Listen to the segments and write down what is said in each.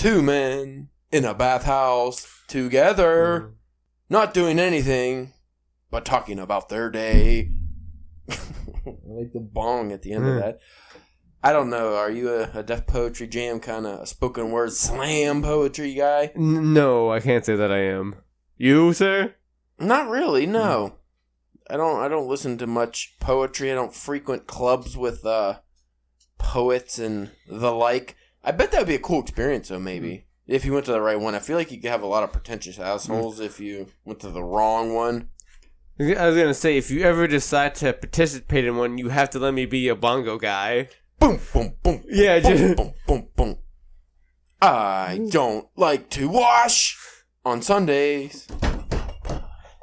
Two men in a bathhouse together, not doing anything but talking about their day. I like the bong at the end of that. I don't know. Are you a Def Poetry Jam kind of spoken word slam poetry guy? No, I can't say that I am. You, sir? Not really, no. I don't listen to much poetry. I don't frequent clubs with poets and the like. I bet that would be a cool experience, though, maybe. If you went to the right one. I feel like you could have a lot of pretentious assholes if you went to the wrong one. I was going to say, if you ever decide to participate in one, you have to let me be a bongo guy. Boom, boom, boom. Yeah, boom, just... boom, boom, boom. I don't like to wash on Sundays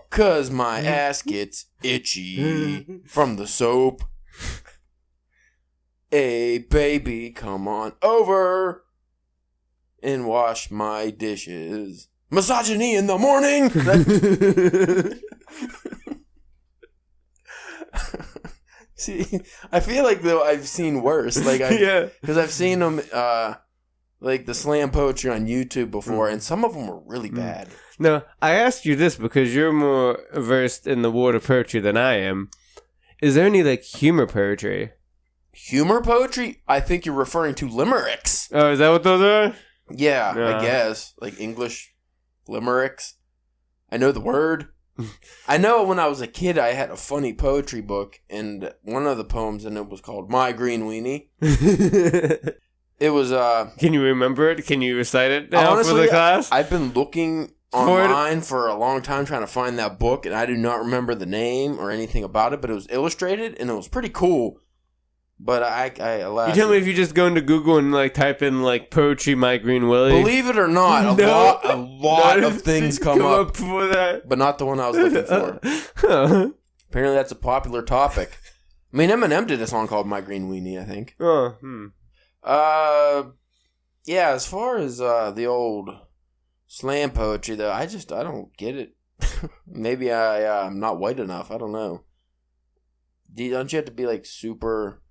'cause my ass gets itchy from the soap. Hey, baby, come on over and wash my dishes. Misogyny in the morning. See, I feel like though I've seen worse. Like, because I've seen them, like the slam poetry on YouTube before, and some of them were really bad. Now, I asked you this because you're more versed in the world of poetry than I am. Is there any like humor poetry? Humor poetry? I think you're referring to limericks. Oh, is that what those are? Yeah, I guess like English limericks. I know the word. I know when I was a kid, I had a funny poetry book, and one of the poems in it was called "My Green Weenie." It was. Can you remember it? Can you recite it now honestly, for the class? I've been looking online for a long time trying to find that book, and I do not remember the name or anything about it. But it was illustrated, and it was pretty cool. But you tell me if you just go into Google and like type in like poetry, My Green Willie. Believe it or not, a lot of things come up for that, but not the one I was looking for. Apparently, that's a popular topic. I mean, Eminem did a song called "My Green Weenie," I think. Yeah. As far as the old slam poetry, though, I don't get it. Maybe I'm not white enough. I don't know. Don't you have to be like super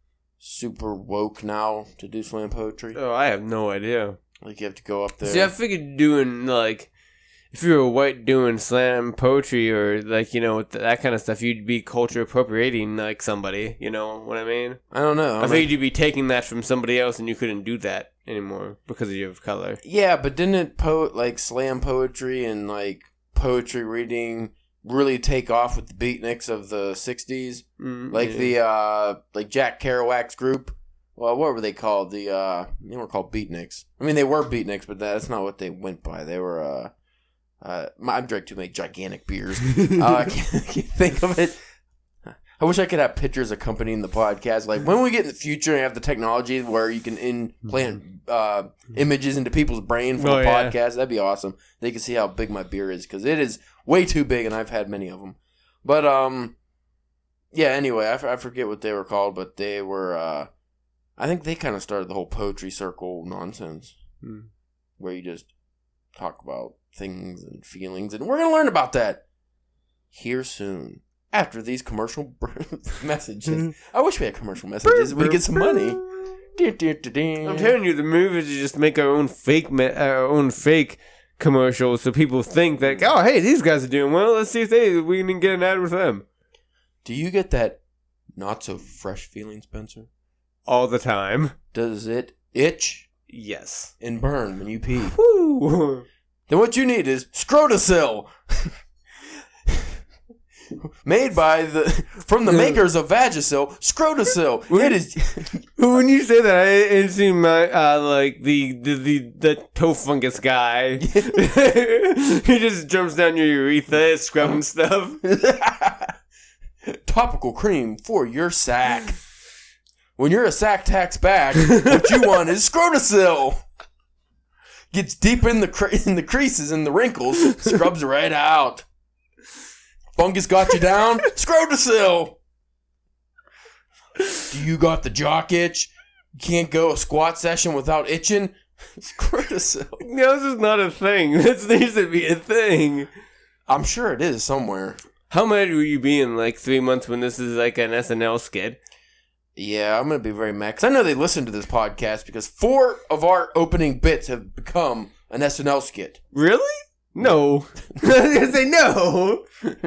woke now to do slam poetry? Oh, I have no idea. Like you have to go up there. See, I figured doing like, if you were white doing slam poetry or like, you know, that kind of stuff, you'd be culture appropriating like somebody, you know what I mean? I don't know. I figured you'd be taking that from somebody else and you couldn't do that anymore because of your color. Yeah, but didn't like slam poetry and like poetry reading really take off with the beatniks of the 60s? The like Jack Kerouac's group. Well, what were they called? They were called beatniks. I mean, they were beatniks, but that's not what they went by. They were I've drank too many gigantic beers. I can't think of it. I wish I could have pictures accompanying the podcast. Like when we get in the future and have the technology where you can implant images into people's brain for the podcast, that'd be awesome. They can see how big my beer is because it is way too big, and I've had many of them. But yeah. Anyway, I forget what they were called, but they were. I think they kind of started the whole poetry circle nonsense, where you just talk about things and feelings, and we're gonna learn about that here soon. After these commercial messages. I wish we had commercial messages. We get some money. I'm telling you, the move is to just make our own fake commercials so people think that, oh, hey, these guys are doing well. Let's see if we can get an ad with them. Do you get that not so fresh feeling, Spencer? All the time. Does it itch? Yes. And burn when you pee? Woo. Then what you need is Scrotosil. Made from the makers of Vagisil, Scrotosil. It is. When you say that, it seems like the toe fungus guy. He just jumps down your urethra, scrubbing stuff. Topical cream for your sack. When you're a sack tax back, what you want is Scrotosil. Gets deep in the creases and the wrinkles, scrubs right out. Fungus got you down? Scrotosil! Do you got the jock itch? You can't go a squat session without itching? Scrotosil. No, this is not a thing. This needs to be a thing. I'm sure it is somewhere. How mad will you be in like 3 months when this is like an SNL skit? Yeah, I'm going to be very mad. Because I know they listen to this podcast because 4 of our opening bits have become an SNL skit. Really? No. I was going to say no.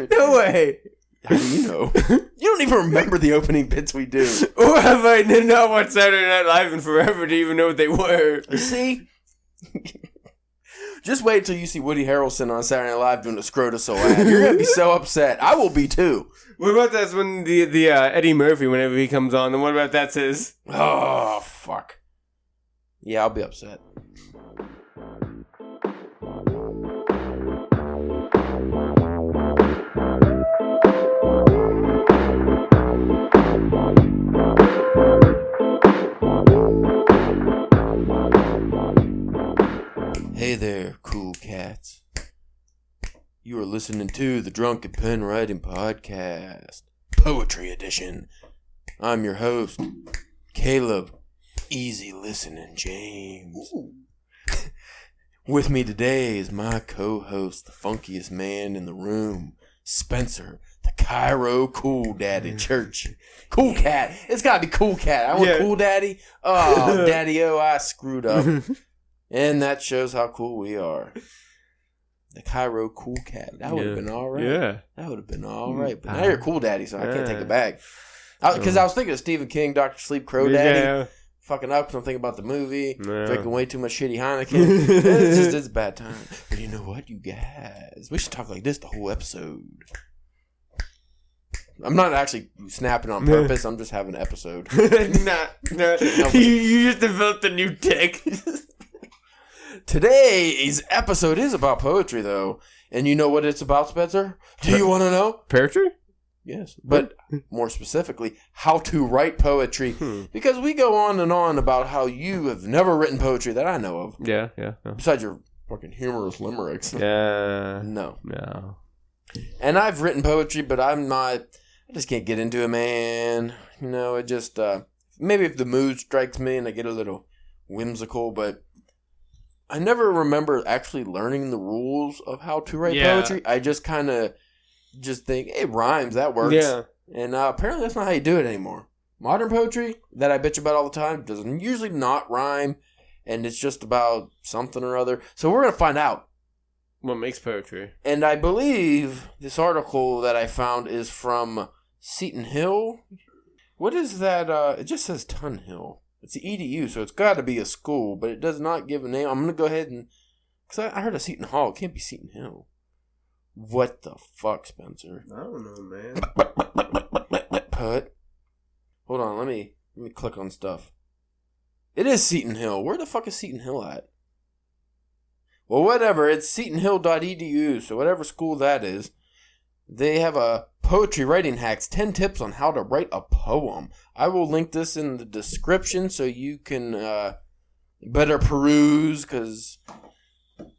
No way. How do you know? You don't even remember the opening bits we do. Or have I not watched Saturday Night Live in forever to even know what they were? See? Just wait till you see Woody Harrelson on Saturday Night Live doing a Scrotoso ad. You're going to be so upset. I will be too. What about that's when the Eddie Murphy, whenever he comes on, and what about that's his? Oh, fuck. Yeah, I'll be upset. Hey there, cool cats. You are listening to the Drunken Pen Writing Podcast, Poetry Edition. I'm your host, Caleb Easy Listening James. With me today is my co-host, the funkiest man in the room, Spencer, the Cairo Cool Daddy Church. Cool Cat. It's gotta be Cool Cat. I want Cool Daddy. Oh, Daddy-o, I screwed up. And that shows how cool we are. The Cairo Cool Cat. That would have been all right. Yeah. That would have been all right. But now you're Cool Daddy, so I can't take it back. Because I was thinking of Stephen King, Dr. Sleep, Crow Daddy. Yeah. Fucking up because I'm thinking about the movie. Yeah. Drinking way too much shitty Heineken. It's a bad time. But you know what, you guys? We should talk like this the whole episode. I'm not actually snapping on purpose. I'm just having an episode. No. You just developed a new tick. Today's episode is about poetry, though. And you know what it's about, Spencer? Do you want to know? Poetry? Yes. But more specifically, how to write poetry. Because we go on and on about how you have never written poetry that I know of. Yeah. Besides your fucking humorous limericks. Yeah. No. No. And I've written poetry, but I just can't get into it, man. You know, it just, maybe if the mood strikes me and I get a little whimsical, but I never remember actually learning the rules of how to write poetry. I just kind of think, it rhymes, that works. Yeah. And apparently that's not how you do it anymore. Modern poetry, that I bitch about all the time, doesn't usually not rhyme, and it's just about something or other. So we're going to find out. What makes poetry? And I believe this article that I found is from Seton Hill. What is that? It just says Tun Hill. It's the EDU, so it's got to be a school, but it does not give a name. I'm going to go ahead and... Because I heard of Seton Hall. It can't be Seton Hill. What the fuck, Spencer? I don't know, man. Put. Hold on, let me click on stuff. It is Seton Hill. Where the fuck is Seton Hill at? Well, whatever. It's setonhill.edu, so whatever school that is. They have a poetry writing hacks, 10 tips on how to write a poem. I will link this in the description so you can better peruse, because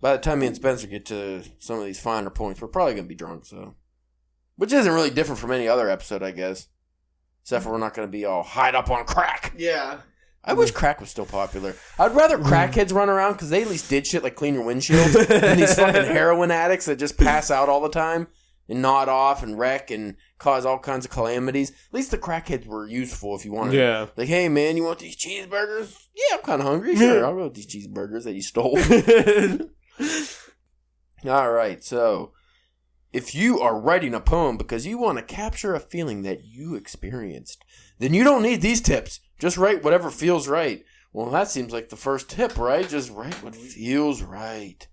by the time me and Spencer get to some of these finer points, we're probably going to be drunk, so. Which isn't really different from any other episode, I guess. Except for we're not going to be all hide up on crack. Yeah. I wish crack was still popular. I'd rather crackheads run around because they at least did shit like clean your windshield than these fucking heroin addicts that just pass out all the time. And nod off and wreck and cause all kinds of calamities. At least the crackheads were useful if you wanted. Yeah. Like, hey, man, you want these cheeseburgers? Yeah, I'm kind of hungry. Sure, I'll go with these cheeseburgers that you stole. All right, so if you are writing a poem because you want to capture a feeling that you experienced, then you don't need these tips. Just write whatever feels right. Well, that seems like the first tip, right? Just write what feels right.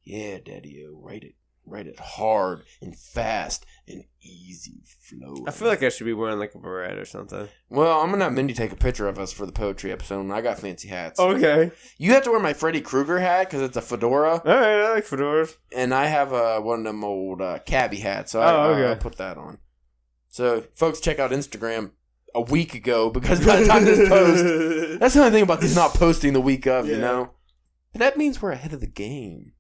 Yeah, Daddy-o, write it. Write it hard and fast and easy flow. I feel like I should be wearing like a beret or something. Well, I'm going to have Mindy take a picture of us for the poetry episode, and I got fancy hats. Okay. You have to wear my Freddy Krueger hat because it's a fedora. All right, I like fedoras. And I have one of them old cabbie hats, so I'll put that on. So, folks, check out Instagram a week ago because by the time this post, that's the only thing about this not posting the week of, you know? But that means we're ahead of the game.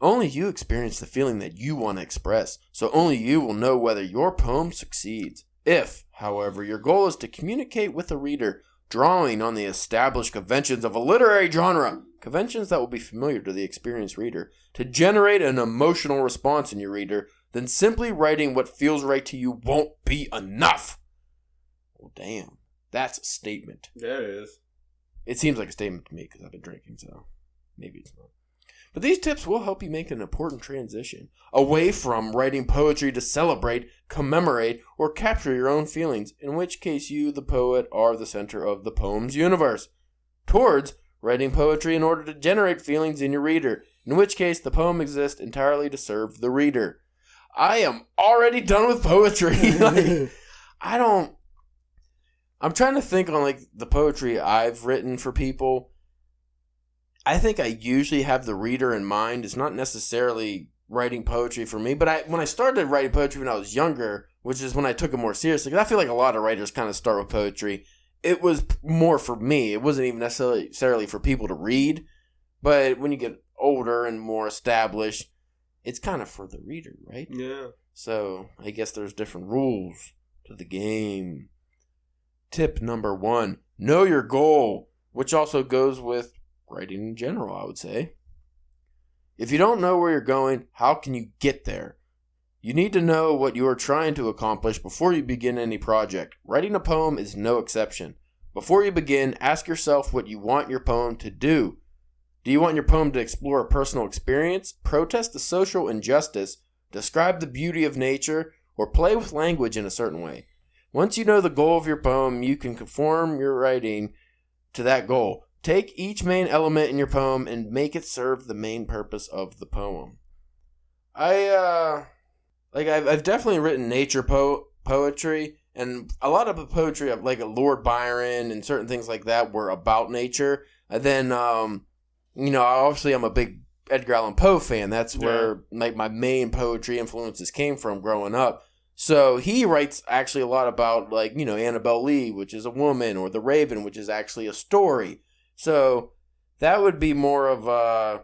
Only you experience the feeling that you want to express, so only you will know whether your poem succeeds. If, however, your goal is to communicate with the reader, drawing on the established conventions of a literary genre, conventions that will be familiar to the experienced reader, to generate an emotional response in your reader, then simply writing what feels right to you won't be enough. Well, damn. That's a statement. Yeah, it is. It seems like a statement to me because I've been drinking, so maybe it's not. But these tips will help you make an important transition away from writing poetry to celebrate, commemorate, or capture your own feelings, in which case you, the poet, are the center of the poem's universe, towards writing poetry in order to generate feelings in your reader, in which case the poem exists entirely to serve the reader. I am already done with poetry. I'm trying to think on like the poetry I've written for people. I think I usually have the reader in mind. It's not necessarily writing poetry for me, but when I started writing poetry when I was younger, which is when I took it more seriously, because I feel like a lot of writers kind of start with poetry. It was more for me. It wasn't even necessarily for people to read, but when you get older and more established, it's kind of for the reader, right? Yeah. So I guess there's different rules to the game. Tip number 1, know your goal, which also goes with writing in general, I would say. If you don't know where you're going, how can you get there? You need to know what you are trying to accomplish before you begin any project. Writing a poem is no exception. Before you begin, ask yourself what you want your poem to do. Do you want your poem to explore a personal experience, protest a social injustice, describe the beauty of nature, or play with language in a certain way? Once you know the goal of your poem, you can conform your writing to that goal. Take each main element in your poem and make it serve the main purpose of the poem. I've definitely written nature poetry, and a lot of the poetry of like Lord Byron and certain things like that were about nature. And then, obviously I'm a big Edgar Allan Poe fan. That's where like my main poetry influences came from growing up. So he writes actually a lot about like, Annabelle Lee, which is a woman, or The Raven, which is actually a story. So that would be more of a...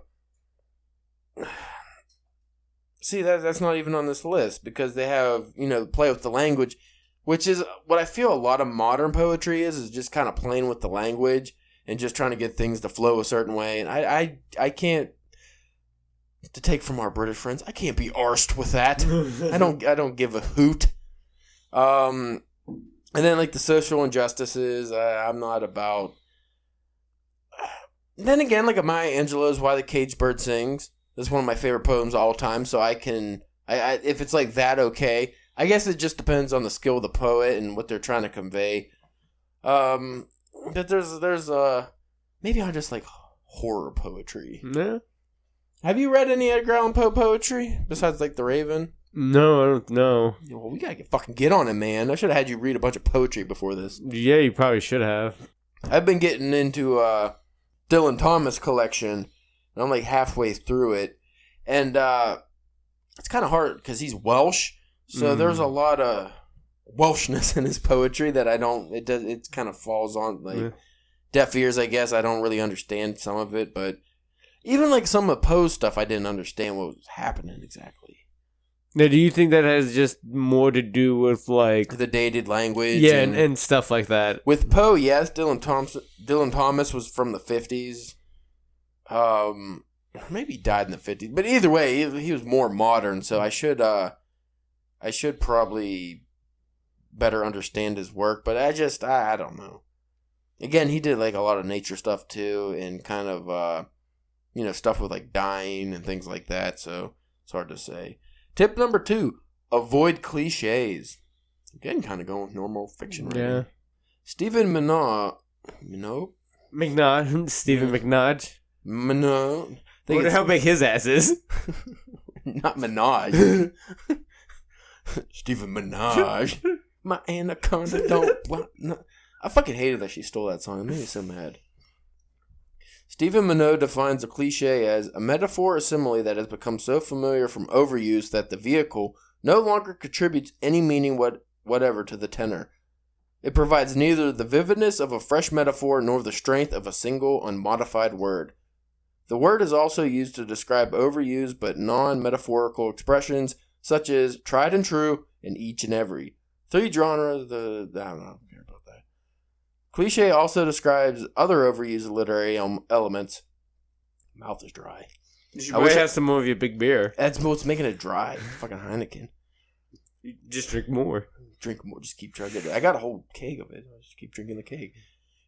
See, that's not even on this list because they have, play with the language, which is what I feel a lot of modern poetry is just kind of playing with the language and just trying to get things to flow a certain way. And I can't, to take from our British friends, I can't be arsed with that. I don't give a hoot. And then like the social injustices, I'm not about... Then again, like Maya Angelou's Why the Caged Bird Sings. That's one of my favorite poems of all time, so I if it's like that, okay. I guess it just depends on the skill of the poet and what they're trying to convey. But there's maybe I just like horror poetry. Yeah. Have you read any Edgar Allan Poe poetry besides like The Raven? No, I don't know. Well, we gotta fucking get on it, man. I should have had you read a bunch of poetry before this. Yeah, you probably should have. I've been getting into Dylan Thomas collection, and I'm like halfway through it, and it's kind of hard because he's Welsh, so there's a lot of Welshness in his poetry that it kind of falls on like deaf ears, I guess. I don't really understand some of it, but even like some of Poe's stuff, I didn't understand what was happening exactly. Now, do you think that has just more to do with like the dated language? Yeah, and stuff like that. With Poe, yes, Dylan Thomas was from the 50s. Maybe he died in the 50s, but either way, he was more modern. So I should probably better understand his work. But I don't know. Again, he did like a lot of nature stuff too, and kind of stuff with like dying and things like that. So it's hard to say. Tip number 2, avoid cliches. Again, kind of going with normal fiction writing. Yeah. Stephen McNaught. Stephen McNaught. Minot. I wonder how big his ass is. Not Minaj. Stephen Minaj. My anaconda don't want... No. I fucking hated that she stole that song. It made me so mad. Stephen Minot defines a cliche as a metaphor or simile that has become so familiar from overuse that the vehicle no longer contributes any meaning whatever to the tenor. It provides neither the vividness of a fresh metaphor nor the strength of a single unmodified word. The word is also used to describe overused but non-metaphorical expressions such as tried and true and each and every. 3 genres, I don't know. Cliche also describes other overused literary elements. Mouth is dry. You should have some more of your big beer. That's what's making it dry. Fucking Heineken. You just drink more. Drink more. Just keep chugging it. I got a whole keg of it. I just keep drinking the keg.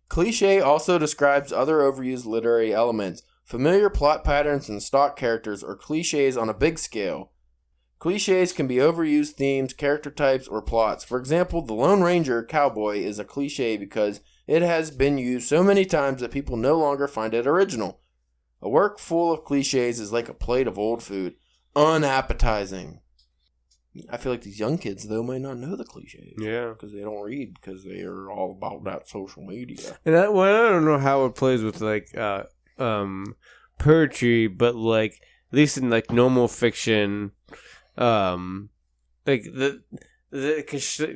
Cliché also describes other overused literary elements. Familiar plot patterns and stock characters are clichés on a big scale. Clichés can be overused themes, character types, or plots. For example, the Lone Ranger cowboy is a cliché because it has been used so many times that people no longer find it original. A work full of clichés is like a plate of old food. Unappetizing. I feel like these young kids, though, might not know the clichés. Yeah. Because they don't read, because they are all about that social media. And I don't know how it plays with, like, poetry, but, like, at least in, like, normal fiction, like, the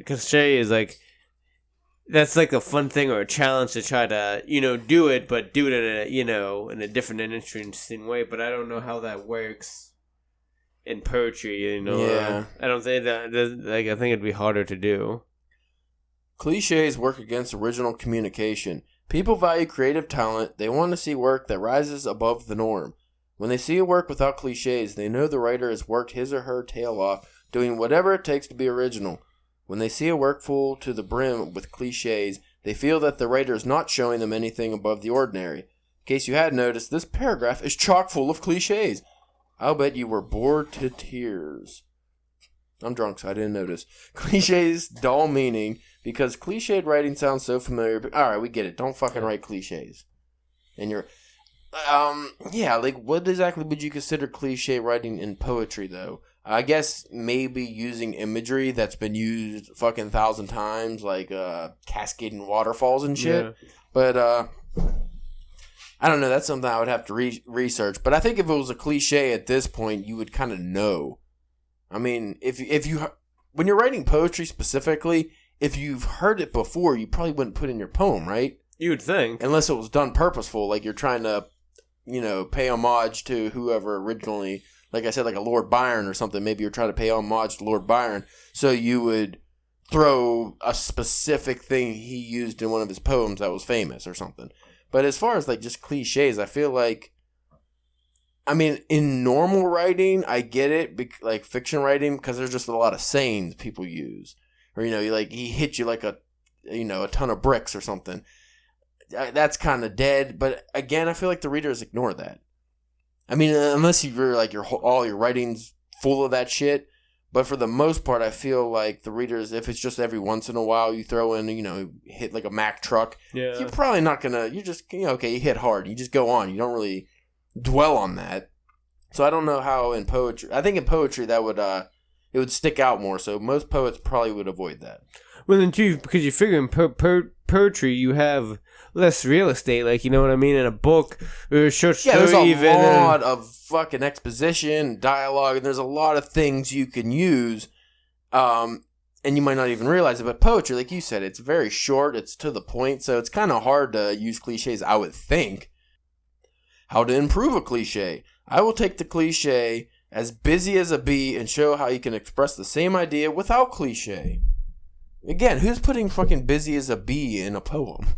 cliche is, like, that's, like, a fun thing or a challenge to try to, do it, but do it in in a different and interesting way. But I don't know how that works in poetry, Yeah. I don't think that, I think it'd be harder to do. Clichés work against original communication. People value creative talent. They want to see work that rises above the norm. When they see a work without clichés, they know the writer has worked his or her tail off, doing whatever it takes to be original. When they see a work full to the brim with clichés, they feel that the writer is not showing them anything above the ordinary. In case you hadn't noticed, this paragraph is chock full of clichés. I'll bet you were bored to tears. I'm drunk, so I didn't notice. Clichés dull meaning because cliched writing sounds so familiar. But, all right, we get it. Don't fucking write clichés. And you're, like what exactly would you consider cliche writing in poetry, though? I guess maybe using imagery that's been used fucking 1,000 times, like cascading waterfalls and shit. Yeah. But I don't know. That's something I would have to research. But I think if it was a cliche at this point, you would kind of know. I mean, if you when you're writing poetry specifically, if you've heard it before, you probably wouldn't put it in your poem, right? You would think, unless it was done purposeful, like you're trying to, pay homage to whoever originally. Like I said, like a Lord Byron or something. Maybe you're trying to pay homage to Lord Byron, so you would throw a specific thing he used in one of his poems that was famous or something. But as far as, like, just cliches, I feel like, I mean, in normal writing, I get it, like, fiction writing, because there's just a lot of sayings people use. Or, he hit you like a ton of bricks or something. That's kind of dead. But, again, I feel like the readers ignore that. I mean, unless you're, like, all your writing's full of that shit. But for the most part, I feel like the readers, if it's just every once in a while you throw in, hit like a Mack truck, you're probably not going to, you're just, okay, you hit hard. You just go on. You don't really dwell on that. So I don't know how in poetry, I think in poetry that would, it would stick out more. So most poets probably would avoid that. Well, then too, because you figure in poetry you have less real estate, like, you know what I mean, in a book or a short story. Yeah, there's a lot of fucking exposition, dialogue, and there's a lot of things you can use, and you might not even realize it. But poetry, like you said, it's very short, it's to the point, so it's kind of hard to use cliches, I would think. How to improve a cliche. I will take the cliche as busy as a bee and show how you can express the same idea without cliche. Again, who's putting fucking busy as a bee in a poem?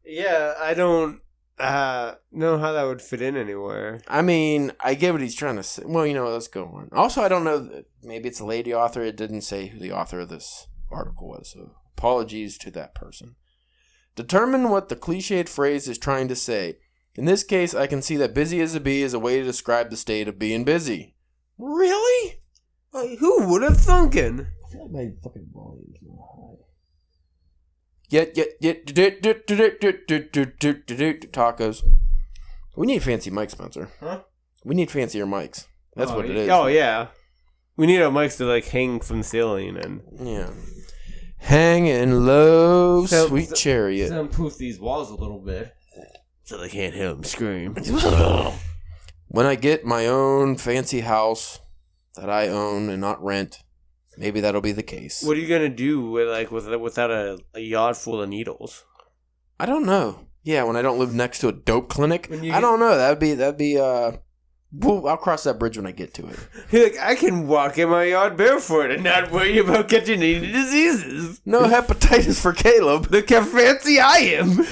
Yeah, I don't know how that would fit in anywhere. I mean, I get what he's trying to say. Well, let's go on. Also, I don't know. Maybe it's a lady author. It didn't say who the author of this article was, so apologies to that person. Determine what the cliched phrase is trying to say. In this case, I can see that busy as a bee is a way to describe the state of being busy. Really? Who would have thunken? I feel like my fucking volume's not high. Tacos. We need fancy mics, Spencer. Huh? We need fancier mics. That's what it is. Oh, yeah. We need our mics to, like, hang from the ceiling and... Yeah. Hanging low, sweet chariot. Soundproof these walls a little bit so they can't hear them scream. When I get my own fancy house that I own and not rent, maybe that'll be the case. What are you gonna do without a yard full of needles? I don't know. Yeah, when I don't live next to a dope clinic, I don't know. That'd be. I'll cross that bridge when I get to it. You're like, I can walk in my yard barefoot and not worry about catching any diseases. No hepatitis for Caleb. Look how fancy I am.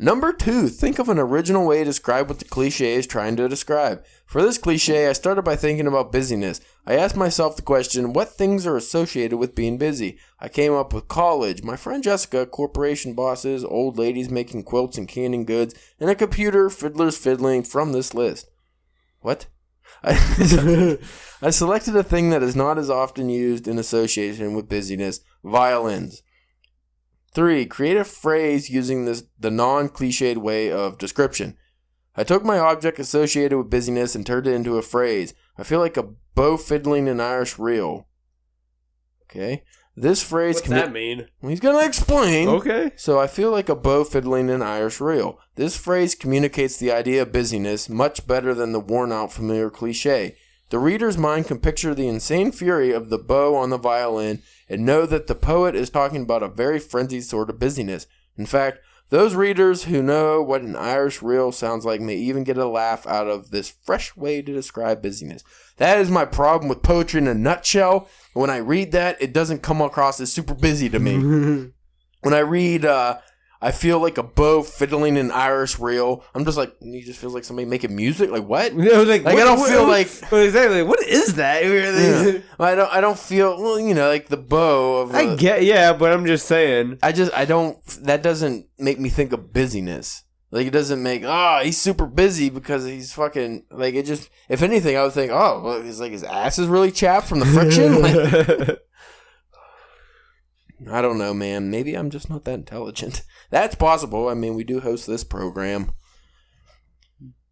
Number 2, think of an original way to describe what the cliche is trying to describe. For this cliche, I started by thinking about busyness. I asked myself the question, what things are associated with being busy? I came up with college, my friend Jessica, corporation bosses, old ladies making quilts and canning goods, and a computer, fiddlers fiddling from this list. What? I selected a thing that is not as often used in association with busyness, violins. 3. Create a phrase using the non-cliched way of description. I took my object associated with busyness and turned it into a phrase. I feel like a bow fiddling an Irish reel. Okay. This phrase... What's that mean? He's going to explain. Okay. So I feel like a bow fiddling an Irish reel. This phrase communicates the idea of busyness much better than the worn-out familiar cliche. The reader's mind can picture the insane fury of the bow on the violin and know that the poet is talking about a very frenzied sort of busyness. In fact, those readers who know what an Irish reel sounds like may even get a laugh out of this fresh way to describe busyness. That is my problem with poetry in a nutshell. When I read that, it doesn't come across as super busy to me. When I read, I feel like a bow fiddling an Irish reel, I'm just like, he just feels like somebody making music. Like, what? Like I don't feel like... Well, exactly. What is that? Yeah. I don't feel, well, like the bow of... I get, yeah, but I'm just saying. That doesn't make me think of busyness. Like, it doesn't make, he's super busy because he's fucking, like, it just, if anything, I would think, well, he's like, his ass is really chapped from the friction. Like, I don't know, man. Maybe I'm just not that intelligent. That's possible. I mean, we do host this program.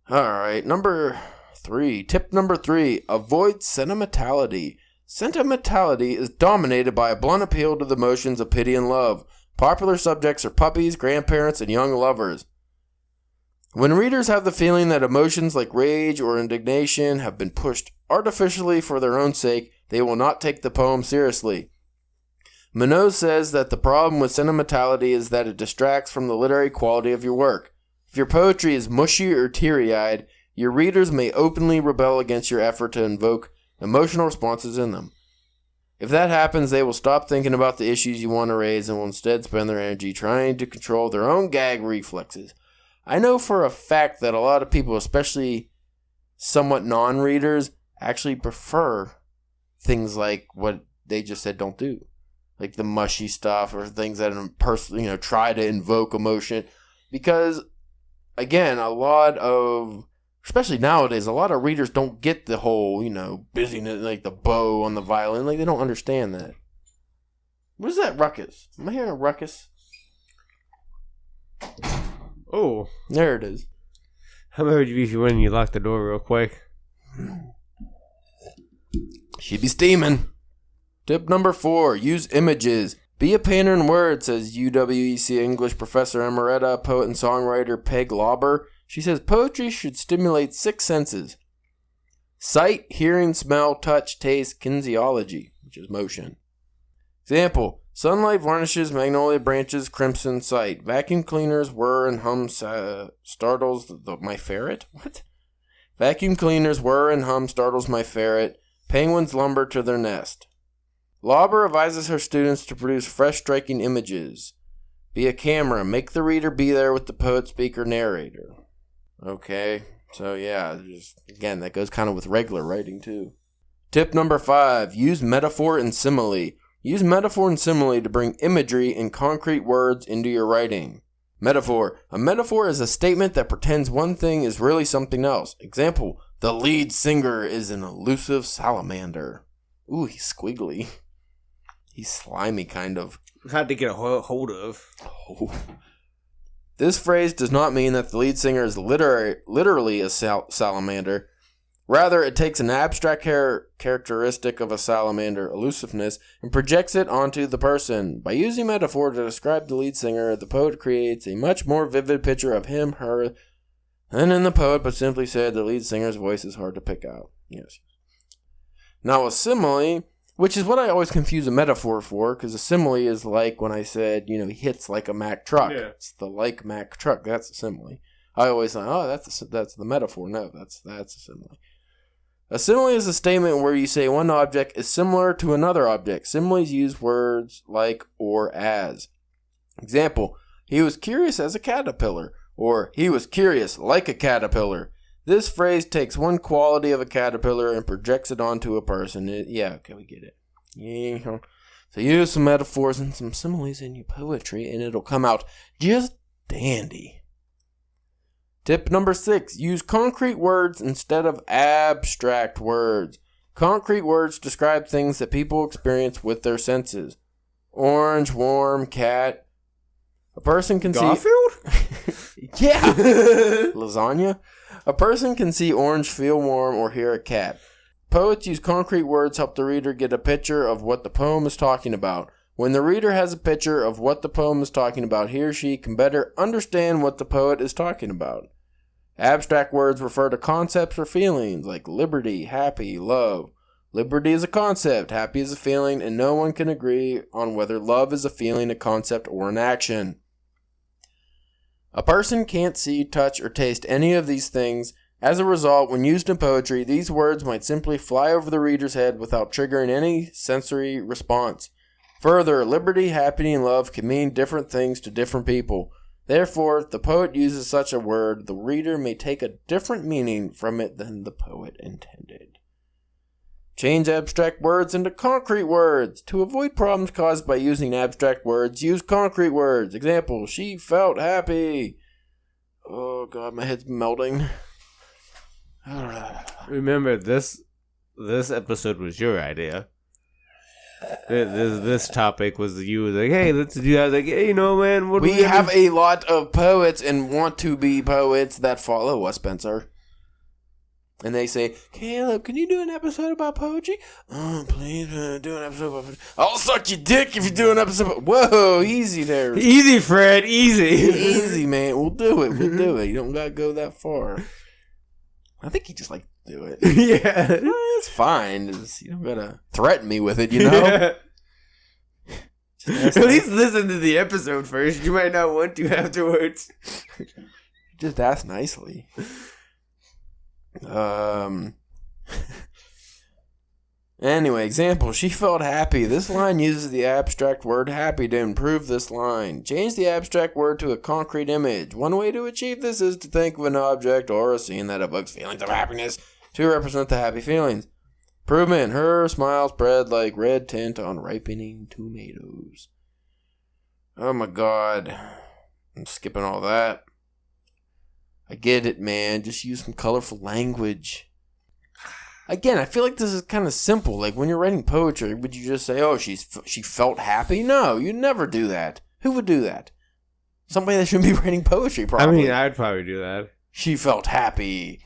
All right. Tip number 3. Avoid sentimentality. Sentimentality is dominated by a blunt appeal to the emotions of pity and love. Popular subjects are puppies, grandparents, and young lovers. When readers have the feeling that emotions like rage or indignation have been pushed artificially for their own sake, they will not take the poem seriously. Minogue says that the problem with sentimentality is that it distracts from the literary quality of your work. If your poetry is mushy or teary-eyed, your readers may openly rebel against your effort to invoke emotional responses in them. If that happens, they will stop thinking about the issues you want to raise and will instead spend their energy trying to control their own gag reflexes. I know for a fact that a lot of people, especially somewhat non-readers, actually prefer things like what they just said don't do. Like the mushy stuff or things that try to invoke emotion. Because, again, especially nowadays, a lot of readers don't get the whole, busyness, like the bow on the violin. Like, they don't understand that. What is that ruckus? Am I hearing a ruckus? Oh. There it is. How about if you went and you locked the door real quick? She'd be steaming. Tip number 4, use images. Be a painter in words, says UWEC English professor emerita, poet and songwriter Peg Lauber. She says poetry should stimulate 6 senses. Sight, hearing, smell, touch, taste, kinesiology, which is motion. Example, sunlight varnishes magnolia branches, crimson sight. Vacuum cleaners whir and hum startles my ferret? What? Vacuum cleaners whir and hum startles my ferret. Penguins lumber to their nest. Lauber advises her students to produce fresh, striking images. Be a camera. Make the reader be there with the poet, speaker, narrator. Okay, so yeah, again, that goes kind of with regular writing too. Tip number 5, use metaphor and simile. Use metaphor and simile to bring imagery and concrete words into your writing. Metaphor. A metaphor is a statement that pretends one thing is really something else. Example, the lead singer is an elusive salamander. Ooh, he's squiggly. He's slimy, kind of. Hard to get a hold of. Oh. This phrase does not mean that the lead singer is literally a salamander. Rather, it takes an abstract characteristic of a salamander, elusiveness, and projects it onto the person. By using metaphor to describe the lead singer, the poet creates a much more vivid picture of him, her, than in the poet, but simply said the lead singer's voice is hard to pick out. Yes. Now, a simile, which is what I always confuse a metaphor for, because a simile is like when I said, he hits like a Mack truck. Yeah. It's the like Mack truck. That's a simile. I always think, that's the metaphor. No, that's a simile. A simile is a statement where you say one object is similar to another object. Similes use words like or as. Example, he was curious as a caterpillar. Or, he was curious, like a caterpillar. This phrase takes one quality of a caterpillar and projects it onto a person. Okay, we get it. Yeah. So use some metaphors and some similes in your poetry, and it'll come out just dandy. Tip number 6. Use concrete words instead of abstract words. Concrete words describe things that people experience with their senses. Orange, warm, cat. A person can Garfield? Yeah. Lasagna. A person can see orange, feel warm, or hear a cat. Poets use concrete words help the reader get a picture of what the poem is talking about. When the reader has a picture of what the poem is talking about, he or she can better understand what the poet is talking about. Abstract words refer to concepts or feelings like liberty, happy, love. Liberty is a concept, happy is a feeling, and no one can agree on whether love is a feeling, a concept, or an action. A person can't see, touch, or taste any of these things. As a result, when used in poetry, these words might simply fly over the reader's head without triggering any sensory response. Further, liberty, happiness, and love can mean different things to different people. Therefore, if the poet uses such a word, the reader may take a different meaning from it than the poet intended. Change abstract words into concrete words. To avoid problems caused by using abstract words, use concrete words. Example, she felt happy. Oh God, my head's melting. Remember, this episode was your idea. This topic was you was like, hey, let's do that. I was like, hey, you know, man, what we have a lot of poets and want to be poets that follow us, Spencer. And they say, Caleb, can you do an episode about poetry? Oh, please, do an episode about poetry. I'll suck your dick if you do an episode about... Whoa, easy there. Easy, Fred, easy. Easy, man. We'll do it. You don't got to go that far. I think he just like to do it. Yeah. It's fine. You don't got to threaten me with it, you know? At least listen to the episode first. You might not want to afterwards. Just ask nicely. Anyway, example, she felt happy. This line uses the abstract word happy to improve this line. Change the abstract word to a concrete image. One way to achieve this is to think of an object or a scene that evokes feelings of happiness to represent the happy feelings. Improvement, her smile spread like red tint on ripening tomatoes. Oh my God. I'm skipping all that. I get it, man. Just use some colorful language. Again, I feel like this is kind of simple. Like, when you're writing poetry, would you just say, oh, she felt happy? No, you'd never do that. Who would do that? Somebody that shouldn't be writing poetry, probably. I mean, I'd probably do that. She felt happy.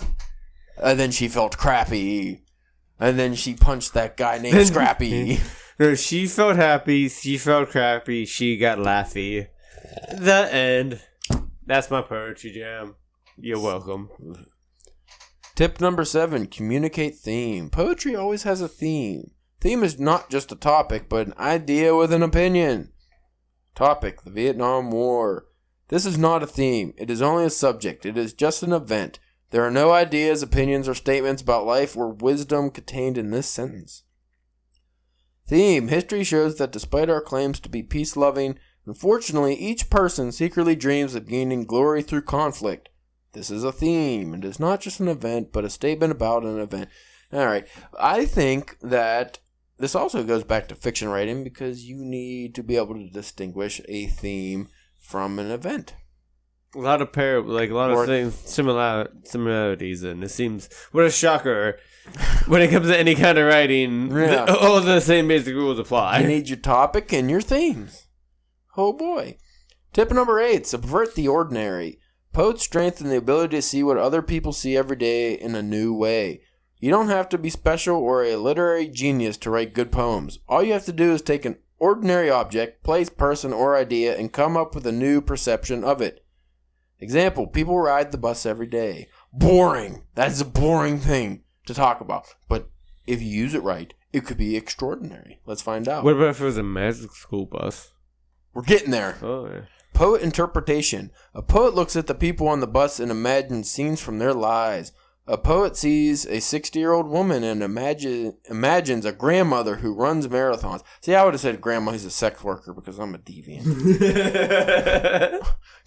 And then she felt crappy. And then she punched that guy named Scrappy. No, she felt happy. She felt crappy. She got laughy. The end. That's my poetry jam. You're welcome. Tip number 7, communicate theme. Poetry always has a theme. Theme is not just a topic, but an idea with an opinion. Topic, the Vietnam War. This is not a theme. It is only a subject. It is just an event. There are no ideas, opinions, or statements about life or wisdom contained in this sentence. Theme. History shows that despite our claims to be peace-loving, unfortunately, each person secretly dreams of gaining glory through conflict. This is a theme. It is not just an event, but a statement about an event. All right. I think that this also goes back to fiction writing because you need to be able to distinguish a theme from an event. A lot of things, similarities, and it seems, what a shocker. When it comes to any kind of writing, all the same basic rules apply. You need your topic and your themes. Oh boy. Tip number 8, subvert the ordinary. Poets strengthen the ability to see what other people see every day in a new way. You don't have to be special or a literary genius to write good poems. All you have to do is take an ordinary object, place, person, or idea and come up with a new perception of it. Example, people ride the bus every day. Boring. That is a boring thing to talk about. But if you use it right, it could be extraordinary. Let's find out. What about if it was a magic school bus? We're getting there. Oh, yeah. Poet interpretation. A poet looks at the people on the bus and imagines scenes from their lives. A poet sees a 60-year-old woman and imagines a grandmother who runs marathons. See, I would have said grandma who's a sex worker because I'm a deviant.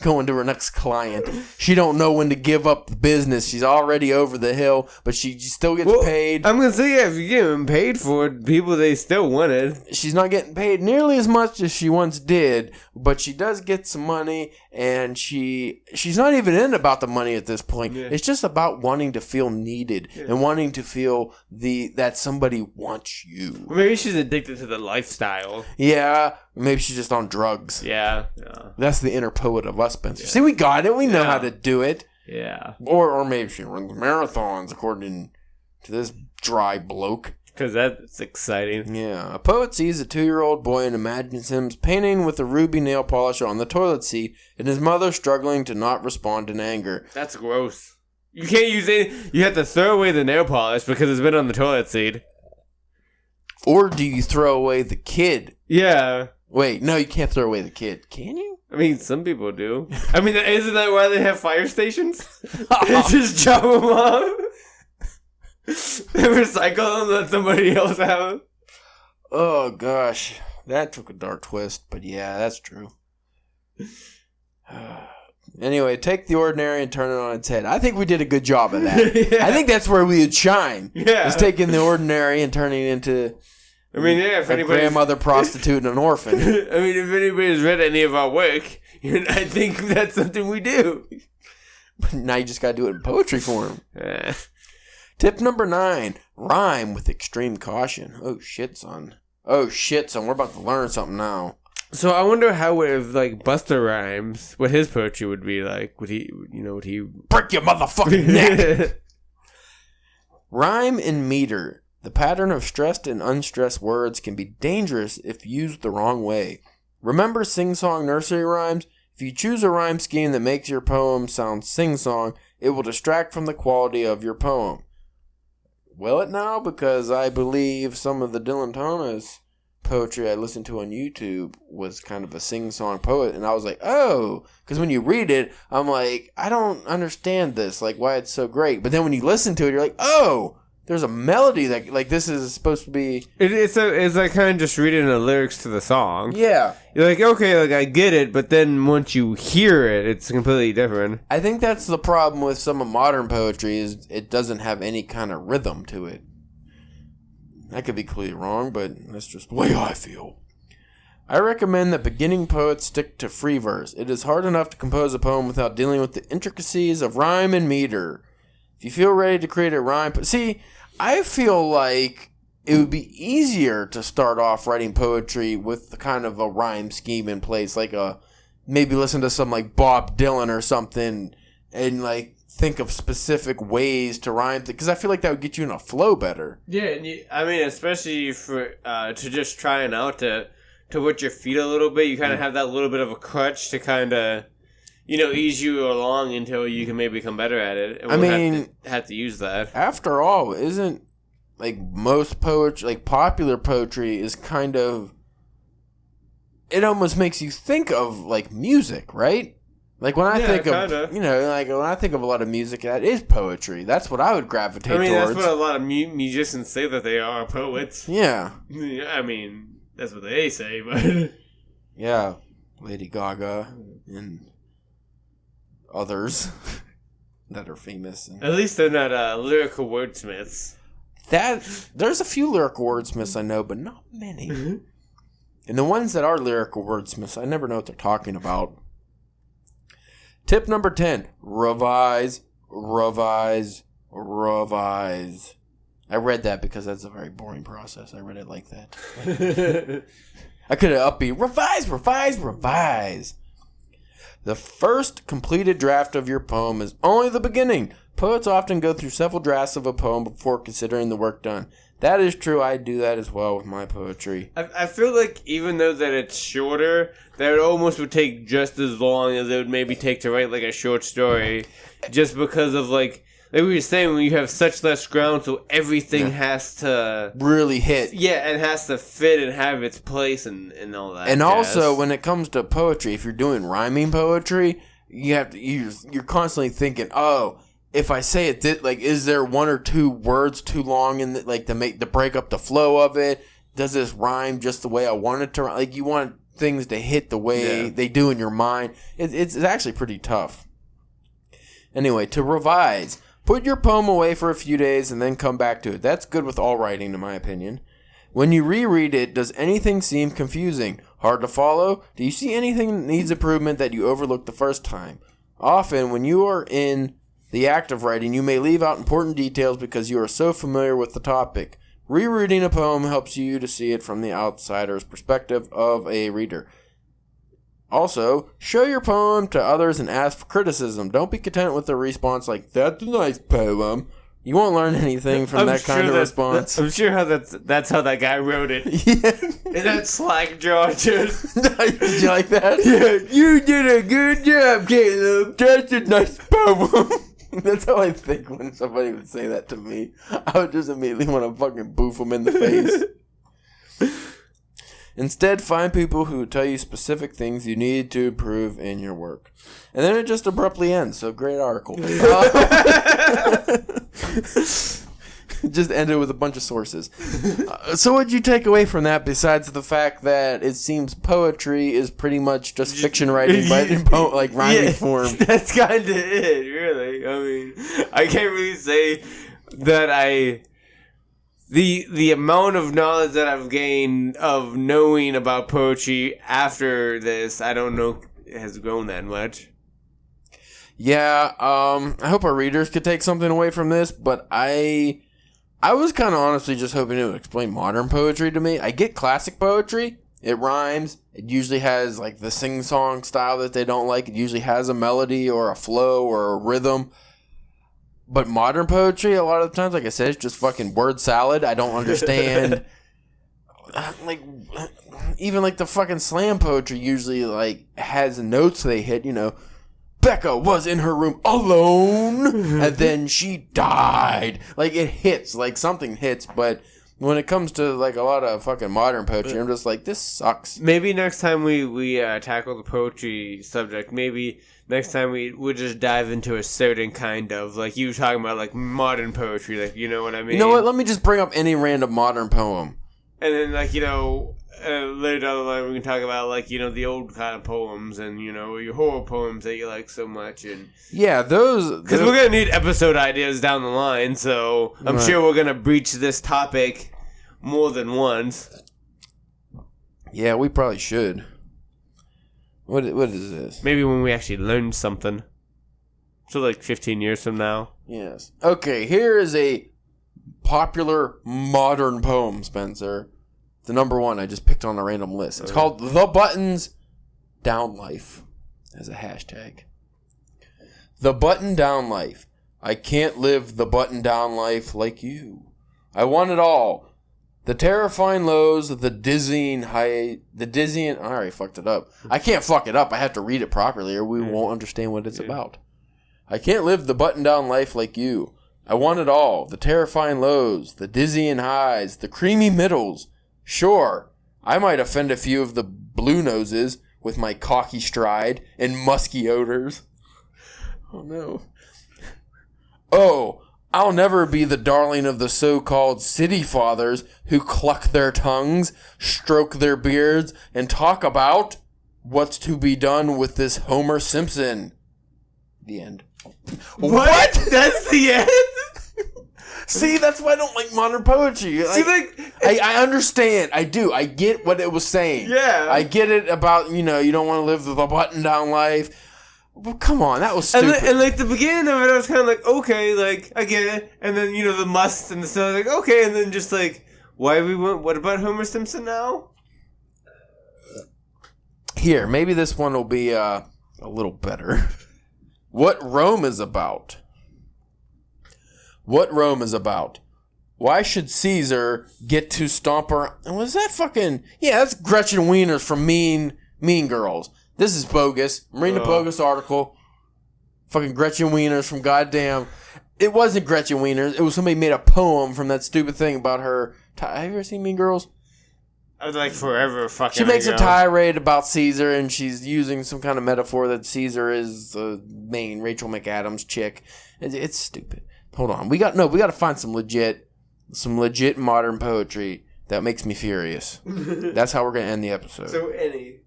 Going to her next client. She don't know when to give up the business. She's already over the hill, but she still gets paid. I'm going to say, yeah, if you're getting paid for it, people, they still want it. She's not getting paid nearly as much as she once did, but she does get some money, and she's not even in about the money at this point. Yeah. It's just about wanting to feel needed and wanting to feel that somebody wants you. Maybe she's addicted to the lifestyle. Yeah, maybe she's just on drugs. Yeah. That's the inner poet of us, Spencer. Yeah. See, we got it. We know how to do it. Yeah. Or maybe she runs marathons, according to this dry bloke. Because that's exciting. Yeah. A poet sees a 2-year-old boy and imagines him painting with a ruby nail polish on the toilet seat and his mother struggling to not respond in anger. That's gross. You can't use it. You have to throw away the nail polish because it's been on the toilet seat. Or do you throw away the kid? Yeah. Wait, no, you can't throw away the kid. Can you? I mean, some people do. I mean, isn't that why they have fire stations? They just drop them off. They recycle them, let somebody else have them. Oh, gosh. That took a dark twist, but yeah, that's true. Anyway, take the ordinary and turn it on its head. I think we did a good job of that. Yeah. I think that's where we would shine. Yeah. Is taking the ordinary and turning it into... I mean, yeah, if a grandmother, prostitute, and an orphan. I mean, if anybody's read any of our work, I think that's something we do. But now you just got to do it in poetry form. Tip number 9, rhyme with extreme caution. Oh, shit, son. We're about to learn something now. So I wonder how if Buster Rhymes, what his poetry would be like. Would he break your motherfucking neck? Rhyme and meter. The pattern of stressed and unstressed words can be dangerous if used the wrong way. Remember sing-song nursery rhymes? If you choose a rhyme scheme that makes your poem sound sing-song, it will distract from the quality of your poem. Will it now? Because I believe some of the Dylan Thomas poetry I listened to on YouTube was kind of a sing-song poet, and I was like, oh, because when you read it, I'm like, I don't understand this, like why it's so great. But then when you listen to it, you're like, oh, there's a melody that, like, this is supposed to be... It's like kind of just reading the lyrics to the song. Yeah. You're like, okay, like, I get it, but then once you hear it, it's completely different. I think that's the problem with some of modern poetry, is it doesn't have any kind of rhythm to it. I could be completely wrong, but that's just the way I feel. I recommend that beginning poets stick to free verse. It is hard enough to compose a poem without dealing with the intricacies of rhyme and meter. If you feel ready to create a rhyme... See... I feel like it would be easier to start off writing poetry with the kind of a rhyme scheme in place, like maybe listen to some like Bob Dylan or something, and like think of specific ways to rhyme, because I feel like that would get you in a flow better. Yeah, I mean, especially for to just trying out to wet your feet a little bit, you kind of have that little bit of a crutch to kind of... ease you along until you can maybe become better at it. And we'll have to use that. After all, isn't like most poetry, like popular poetry, is kind of... It almost makes you think of like music, right? Like when I think of, like when I think of a lot of music, that is poetry. That's what I would gravitate towards. That's what a lot of musicians say, that they are poets. Yeah. I mean, that's what they say, but... Yeah. Lady Gaga and... others that are famous. At least they're not lyrical wordsmiths. There's a few lyrical wordsmiths I know, but not many. Mm-hmm. And the ones that are lyrical wordsmiths, I never know what they're talking about. Tip number 10. Revise. I read that because that's a very boring process. I read it like that. I could have upbeat. Revise. The first completed draft of your poem is only the beginning. Poets often go through several drafts of a poem before considering the work done. That is true. I do that as well with my poetry. I feel like even though that it's shorter, that it almost would take just as long as it would maybe take to write like a short story. Just because of like we were saying, when you have such less ground, so everything has to... really hit. Yeah, and has to fit and have its place and all that. And also, when it comes to poetry, if you're doing rhyming poetry, you're constantly thinking, oh... if I say it, like, is there one or two words too long in like to break up the flow of it? Does this rhyme just the way I want it to? Like, you want things to hit the way they do in your mind. It's actually pretty tough. Anyway, to revise, put your poem away for a few days and then come back to it. That's good with all writing, in my opinion. When you reread it, does anything seem confusing? Hard to follow? Do you see anything that needs improvement that you overlooked the first time? Often, when you are in the act of writing, you may leave out important details because you are so familiar with the topic. Rereading a poem helps you to see it from the outsider's perspective of a reader. Also, show your poem to others and ask for criticism. Don't be content with a response like, "That's a nice poem." You won't learn anything from that kind of response. I'm sure that's how that guy wrote it. Yeah. In that slack jaw, just. Did you like that? Yeah, you did a good job, Caleb. That's a nice poem. That's how I think when somebody would say that to me. I would just immediately want to fucking boof them in the face. Instead, find people who tell you specific things you need to improve in your work. And then it just abruptly ends. So, great article. Just ended with a bunch of sources. So what'd you take away from that besides the fact that it seems poetry is pretty much just fiction writing, but in like rhyming form? That's kind of it, really. I mean, I can't really say that the amount of knowledge that I've gained of knowing about poetry after this, I don't know, has grown that much. Yeah, I hope our readers could take something away from this, but I was kind of honestly just hoping it would explain modern poetry to me. I get classic poetry. It rhymes. It usually has like the sing-song style that they don't like. It usually has a melody or a flow or a rhythm. But modern poetry, a lot of the times, like I said, it's just fucking word salad. I don't understand. Like, even like the fucking slam poetry usually like has notes they hit, you know. Becca was in her room alone, and then she died. Like, it hits, like something hits, but when it comes to like a lot of fucking modern poetry, I'm just like, this sucks. Maybe next time we tackle the poetry subject, maybe next time we would just dive into a certain kind of, like you were talking about, like modern poetry, like, you know what I mean? You know what? Let me just bring up any random modern poem. And then, like, you know, later down the line, we can talk about, like, you know, the old kind of poems and, you know, your horror poems that you like so much. And yeah, those... Because we're going to need episode ideas down the line, so I'm sure we're going to breach this topic more than once. Yeah, we probably should. What is this? Maybe when we actually learn something. So, like, 15 years from now. Yes. Okay, here is a popular modern poem, Spencer. The number one I just picked on a random list. It's called The Buttons Down Life as a hashtag. The button down life. I can't live the button down life like you. I want it all. The terrifying lows, the dizzying high, I already fucked it up. I can't fuck it up. I have to read it properly or we won't understand what it's about. I can't live the button down life like you. I want it all. The terrifying lows, the dizzying highs, the creamy middles. Sure, I might offend a few of the blue noses with my cocky stride and musky odors. Oh no. Oh, I'll never be the darling of the so-called city fathers who cluck their tongues, stroke their beards, and talk about what's to be done with this Homer Simpson. The end. What? That's the end? See, that's why I don't like modern poetry. I understand. I do. I get what it was saying. Yeah. I get it about, you know, you don't want to live the button-down life. Well, come on. That was stupid. And like, the beginning of it, I was kind of like, okay, like, I get it. And then, you know, the must and the stuff, like, okay. And then just like, what about Homer Simpson now? Here, maybe this one will be a little better. What Rome is about. What Rome is about. Why should Caesar get to stomp her? Was that fucking... Yeah, that's Gretchen Wieners from Mean Girls. This is bogus. I'm reading a bogus article. Fucking Gretchen Wieners from goddamn... It wasn't Gretchen Wieners. It was somebody made a poem from that stupid thing about her... Have you ever seen Mean Girls? I was like forever fucking. She makes a tirade about Caesar, and she's using some kind of metaphor that Caesar is the main Rachel McAdams chick. It's stupid. Hold on, we got to find some legit modern poetry that makes me furious. That's how we're gonna end the episode. So any.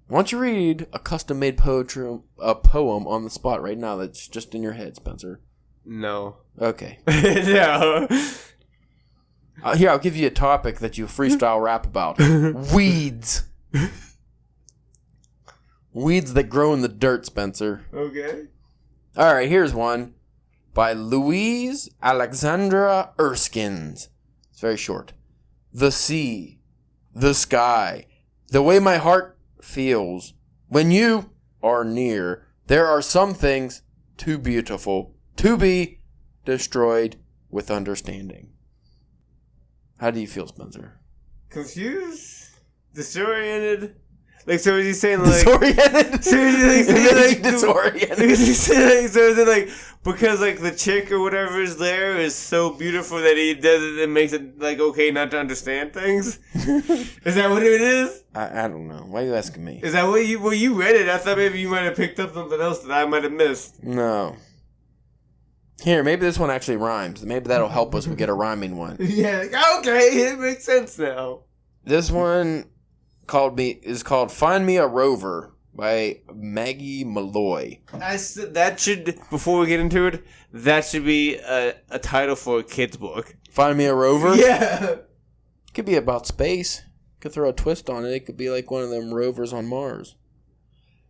Why don't you read a custom-made poem on the spot right now that's just in your head, Spencer? No. Okay. No. Here, I'll give you a topic that you freestyle rap about. Weeds. Weeds that grow in the dirt, Spencer. Okay. All right, here's one by Louise Alexandra Erskines. It's very short. The sea, the sky, the way my heart feels. When you are near, there are some things too beautiful to be destroyed with understanding. How do you feel, Spencer? Confused? Disoriented? Like, so is he saying, like... Disoriented? So is he saying, like... disoriented. Is he saying, so is it, like, because, like, the chick or whatever is there is so beautiful that he does it and makes it, like, okay not to understand things? Is that what it is? I don't know. Why are you asking me? Is that what you read it? I thought maybe you might have picked up something else that I might have missed. No. Here, maybe this one actually rhymes. Maybe that'll help us get a rhyming one. Yeah, okay, it makes sense now. This one is called Find Me a Rover by Maggie Malloy. That should, before we get into it, that should be a title for a kid's book. Find Me a Rover? Yeah. It could be about space. Could throw a twist on it. It could be like one of them rovers on Mars.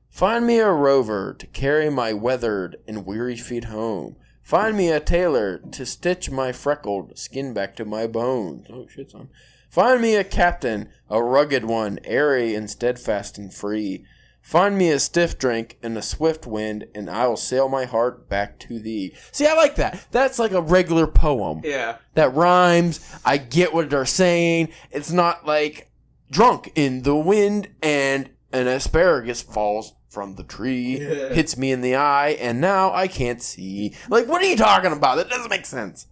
Find me a rover to carry my weathered and weary feet home. Find me a tailor to stitch my freckled skin back to my bones. Oh, shit, son. Find me a captain, a rugged one, airy and steadfast and free. Find me a stiff drink and a swift wind, and I'll sail my heart back to thee. See, I like that. That's like a regular poem. Yeah. That rhymes. I get what they're saying. It's not like drunk in the wind and an asparagus falls from the tree, hits me in the eye, and now I can't see. Like, what are you talking about? That doesn't make sense.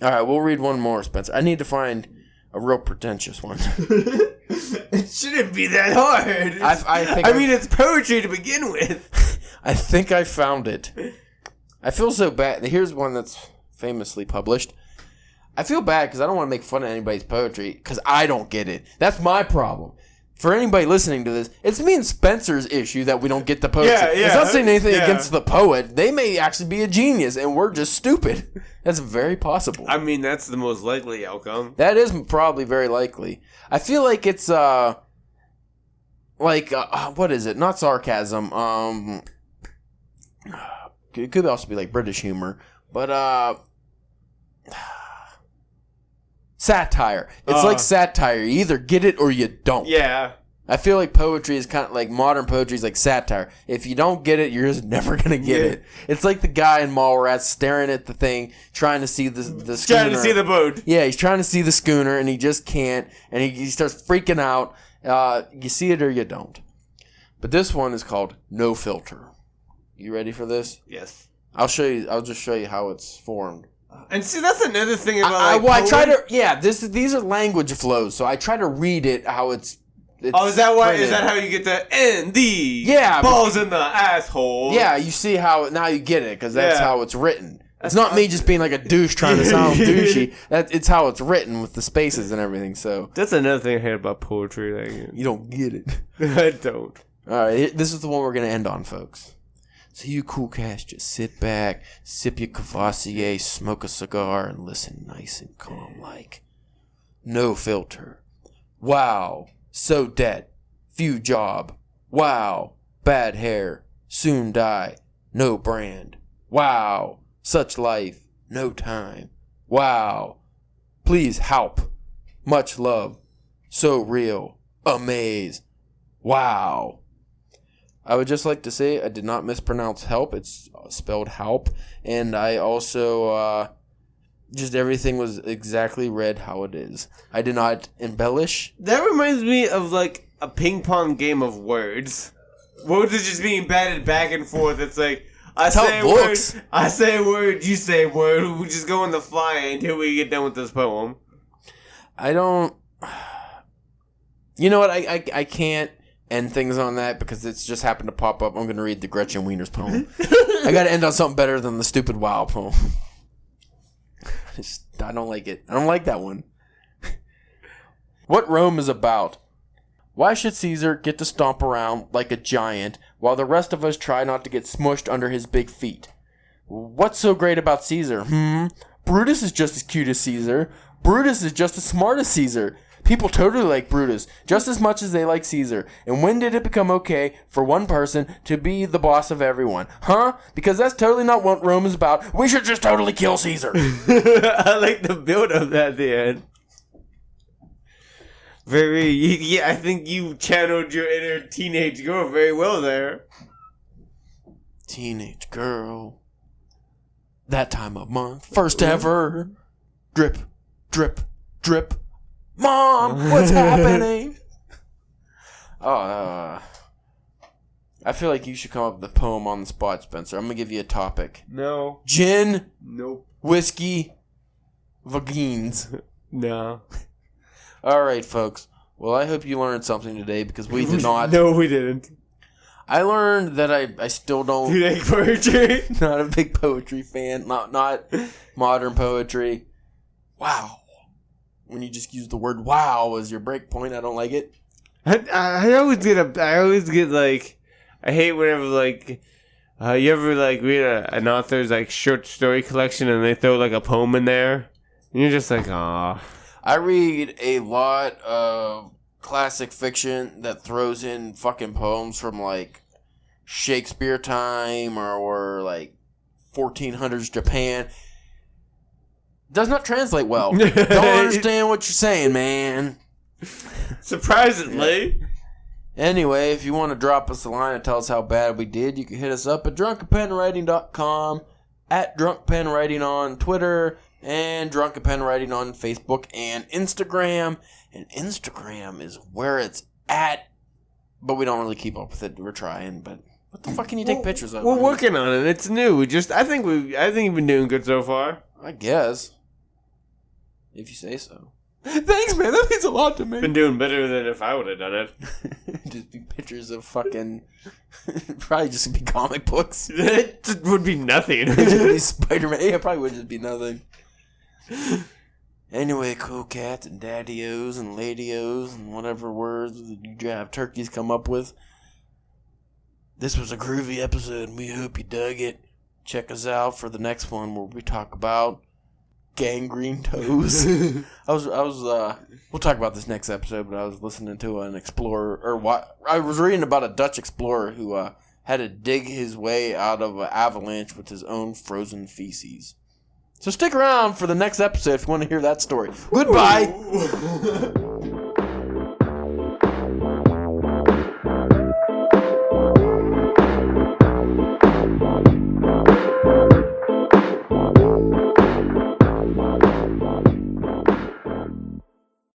All right, we'll read one more, Spencer. I need to find a real pretentious one. It shouldn't be that hard. I mean, it's poetry to begin with. I think I found it. I feel so bad. Here's one that's famously published. I feel bad because I don't want to make fun of anybody's poetry because I don't get it. That's my problem. For anybody listening to this, it's me and Spencer's issue that we don't get the poetry. It's not saying anything against the poet. They may actually be a genius, and we're just stupid. That's very possible. I mean, that's the most likely outcome. That is probably very likely. I feel like it's, what is it? Not sarcasm. It could also be like British humor, but, satire. It's like satire. You either get it or you don't. Yeah. I feel like poetry is kind of like modern poetry is like satire. If you don't get it, you're just never gonna get it. It's like the guy in Mallrats staring at the thing, trying to see the schooner. Trying to see the boat. Yeah, he's trying to see the schooner, and he just can't, and he starts freaking out. You see it or you don't. But this one is called No Filter. You ready for this? Yes. I'll show you. I'll just show you how it's formed. And see, that's another thing about I try to. Yeah, these are language flows, so I try to read it how it's is that why? Is that how you get the ND? Yeah, balls in the asshole. Yeah, you see how now you get it because that's how it's written. It's not me just being like a douche trying to sound douchey. It's how it's written with the spaces and everything. So that's another thing I hate about poetry. Like, you don't get it. I don't. All right, this is the one we're gonna end on, folks. So you cool cats, just sit back, sip your Cavassier, smoke a cigar, and listen nice and calm like. No filter. Wow. So dead. Few job. Wow. Bad hair. Soon die. No brand. Wow. Such life. No time. Wow. Please help. Much love. So real. Amaze. Wow. I would just like to say I did not mispronounce help. It's spelled help. And I also, just everything was exactly read how it is. I did not embellish. That reminds me of like a ping pong game of words. Words are just being batted back and forth. It's like, I say a word, you say a word. We just go on the fly until we get done with this poem. I don't... You know what? I can't end things on that because it's just happened to pop up. I'm going to read the Gretchen Wieners poem. I got to end on something better than the stupid wow poem. I don't like it. I don't like that one. What Rome is about. Why should Caesar get to stomp around like a giant while the rest of us try not to get smushed under his big feet? What's so great about Caesar? Brutus is just as cute as Caesar. Brutus is just as smart as Caesar. People totally like Brutus, just as much as they like Caesar. And when did it become okay for one person to be the boss of everyone? Because that's totally not what Rome is about. We should just totally kill Caesar. I like the build of that at the end. I think you channeled your inner teenage girl very well there. Teenage girl. That time of month. First ever. Drip, drip, drip. Mom, what's happening? I feel like you should come up with a poem on the spot, Spencer. I'm going to give you a topic. No. Gin. Nope. Whiskey. Vagines. No. All right, folks. Well, I hope you learned something today because we did not. No, we didn't. I learned that I still don't. Do you like poetry? Not a big poetry fan. Not modern poetry. Wow. When you just use the word "wow" as your break point, I don't like it. I always get like, I hate whenever like, you ever like read an author's like short story collection and they throw like a poem in there, and you're just like, ah. I read a lot of classic fiction that throws in fucking poems from like Shakespeare time or like 1400s Japan. Does not translate well. Don't understand what you're saying, man. Surprisingly. Anyway, if you want to drop us a line and tell us how bad we did, you can hit us up at drunkenpenwriting.com, at drunkenpenwriting on Twitter, and drunkenpenwriting on Facebook and Instagram. And Instagram is where it's at, but we don't really keep up with it. We're trying, but what the fuck can you take pictures of? We're working on it. It's new. I think we've been doing good so far. I guess. If you say so. Thanks, man. That means a lot to me. Been doing better than if I would have done it. Just be pictures of fucking... probably just be comic books. It would be nothing. It would be Spider-Man. Yeah, it probably would just be nothing. Anyway, cool cats and daddy-os and lady-os and whatever words you drive turkeys come up with. This was a groovy episode, and we hope you dug it. Check us out for the next one where we talk about gangrene toes. We'll talk about this next episode, but I was listening to an explorer, I was reading about a Dutch explorer who had to dig his way out of an avalanche with his own frozen feces. So stick around for the next episode if you want to hear that story. Goodbye!